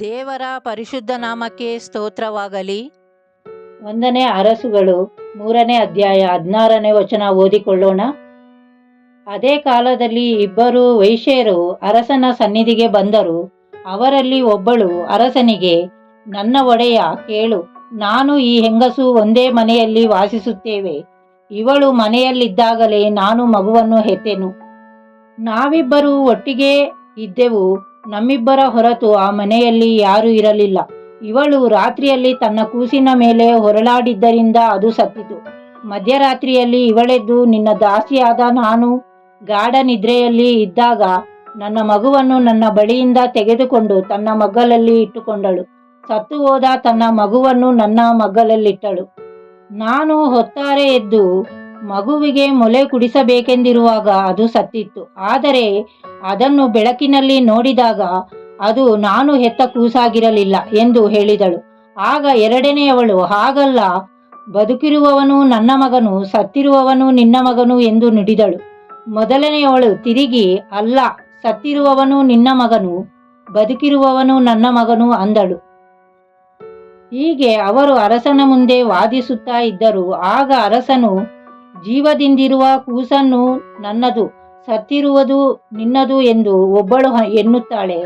ದೇವರ ಪರಿಶುದ್ಧ ನಾಮಕ್ಕೆ ಸ್ತೋತ್ರವಾಗಲಿ. 1ನೇ ಅರಸುಗಳು 3ನೇ ಅಧ್ಯಾಯ 16ನೇ ವಚನ ಓದಿಕೊಳ್ಳೋಣ. ಅದೇ ಕಾಲದಲ್ಲಿ ಇಬ್ಬರು ವೈಶ್ಯರು ಅರಸನ ಸನ್ನಿಧಿಗೆ ಬಂದರು. ಅವರಲ್ಲಿ ಒಬ್ಬಳು ಅರಸನಿಗೆ, ನನ್ನ ಒಡೆಯ ಕೇಳು, ನಾನು ಈ ಹೆಂಗಸು ಒಂದೇ ಮನೆಯಲ್ಲಿ ವಾಸಿಸುತ್ತೇವೆ. ಇವಳು ಮನೆಯಲ್ಲಿದ್ದಾಗಲೇ ನಾನು ಮಗುವನ್ನು ಹೆತ್ತೆನು. ನಾವಿಬ್ಬರು ಒಟ್ಟಿಗೆ ಇದ್ದೆವು. ನಮ್ಮಿಬ್ಬರ ಹೊರತು ಆ ಮನೆಯಲ್ಲಿ ಯಾರೂ ಇರಲಿಲ್ಲ. ಇವಳು ರಾತ್ರಿಯಲ್ಲಿ ತನ್ನ ಕೂಸಿನ ಮೇಲೆ ಹೊರಳಾಡಿದ್ದರಿಂದ ಅದು ಸತ್ತಿತು. ಮಧ್ಯರಾತ್ರಿಯಲ್ಲಿ ಇವಳೆದ್ದು, ನಿನ್ನ ದಾಸಿಯಾದ ನಾನು ಗಾಢ ನಿದ್ರೆಯಲ್ಲಿ ಇದ್ದಾಗ ನನ್ನ ಮಗುವನ್ನು ನನ್ನ ಬಳಿಯಿಂದ ತೆಗೆದುಕೊಂಡು ತನ್ನ ಮಗ್ಗಲಲ್ಲಿ ಇಟ್ಟುಕೊಂಡಳು. ಸತ್ತು ಹೋದ ತನ್ನ ಮಗುವನ್ನು ನನ್ನ ಮಗ್ಗಲಲ್ಲಿಟ್ಟಳು. ನಾನು ಹೊತ್ತಾರೆ ಎದ್ದು ಮಗುವಿಗೆ ಮೊಲೆ ಕುಡಿಸಬೇಕೆಂದಿರುವಾಗ ಅದು ಸತ್ತಿತ್ತು. ಆದರೆ ಅದನ್ನು ಬೆಳಕಿನಲ್ಲಿ ನೋಡಿದಾಗ ಅದು ನಾನು ಹೆತ್ತ ಕೂಸಾಗಿರಲಿಲ್ಲ ಎಂದು ಹೇಳಿದಳು. ಆಗ ಎರಡನೆಯವಳು, ಹಾಗಲ್ಲ, ಬದುಕಿರುವವನು ನನ್ನ ಮಗನು, ಸತ್ತಿರುವವನು ನಿನ್ನ ಮಗನು ಎಂದು ನುಡಿದಳು. ಮೊದಲನೆಯವಳು ತಿರುಗಿ, ಅಲ್ಲ, ಸತ್ತಿರುವವನು ನಿನ್ನ ಮಗನು, ಬದುಕಿರುವವನು ನನ್ನ ಮಗನು ಅಂದಳು. ಹೀಗೆ ಅವರು ಅರಸನ ಮುಂದೆ ವಾದಿಸುತ್ತಾ ಇದ್ದರು. ಆಗ ಅರಸನು, ಜೀವದಿಂದಿರುವ ಕೂಸನ್ನು ನನ್ನದು, ಸತ್ತಿರುವುದು ನಿನ್ನದು ಎಂದು ಒಬ್ಬಳು ಎನ್ನುತ್ತಾಳೆ.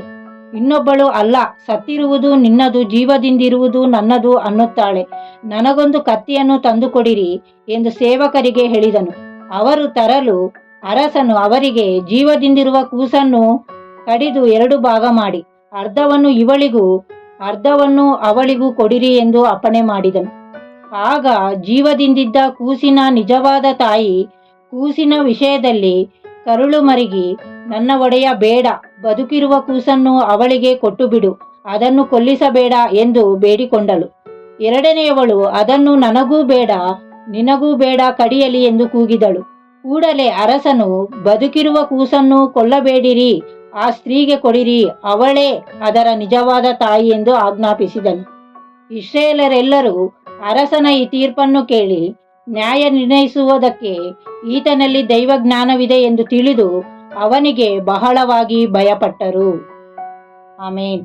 ಇನ್ನೊಬ್ಬಳು, ಅಲ್ಲ, ಸತ್ತಿರುವುದು ನಿನ್ನದು, ಜೀವದಿಂದಿರುವುದು ನನ್ನದು ಅನ್ನುತ್ತಾಳೆ. ನನಗೊಂದು ಕತ್ತಿಯನ್ನು ತಂದುಕೊಡಿರಿ ಎಂದು ಸೇವಕರಿಗೆ ಹೇಳಿದನು. ಅವರು ತರಲು ಅರಸನು ಅವರಿಗೆ, ಜೀವದಿಂದಿರುವ ಕೂಸನ್ನು ಕಡಿದು 2 ಭಾಗ ಮಾಡಿ, ಅರ್ಧವನ್ನು ಇವಳಿಗೂ ಅರ್ಧವನ್ನು ಅವಳಿಗೂ ಕೊಡಿರಿ ಎಂದು ಅಪ್ಪಣೆ ಮಾಡಿದನು. ಆಗ ಜೀವದಿಂದಿದ್ದ ಕೂಸಿನ ನಿಜವಾದ ತಾಯಿ ಕೂಸಿನ ವಿಷಯದಲ್ಲಿ ಕರುಳು ಮರುಗಿ, ನನ್ನ ಒಡೆಯ ಬೇಡ, ಬದುಕಿರುವ ಕೂಸನ್ನು ಅವಳಿಗೆ ಕೊಟ್ಟು ಬಿಡು, ಅದನ್ನು ಕೊಲ್ಲಿಸಬೇಡ ಎಂದು ಬೇಡಿಕೊಂಡಳು. ಎರಡನೆಯವಳು, ಅದನ್ನು ನನಗೂ ಬೇಡ, ನಿನಗೂ ಬೇಡ, ಕಡಿಯಲಿ ಎಂದು ಕೂಗಿದಳು. ಕೂಡಲೇ ಅರಸನು, ಬದುಕಿರುವ ಕೂಸನ್ನು ಕೊಲ್ಲಬೇಡಿರಿ, ಆ ಸ್ತ್ರೀಗೆ ಕೊಡಿರಿ, ಅವಳೇ ಅದರ ನಿಜವಾದ ತಾಯಿ ಎಂದು ಆಜ್ಞಾಪಿಸಿದನು. ಇಸ್ರಾಯೇಲರೆಲ್ಲರೂ ಅರಸನ ಈ ತೀರ್ಪನ್ನು ಕೇಳಿ, ನ್ಯಾಯ ನಿರ್ಣಯಿಸುವುದಕ್ಕೆ ಈತನಲ್ಲಿ ದೈವಜ್ಞಾನವಿದೆ ಎಂದು ತಿಳಿದು ಅವನಿಗೆ ಬಹಳವಾಗಿ ಭಯಪಟ್ಟರು. ಆಮೇನ್.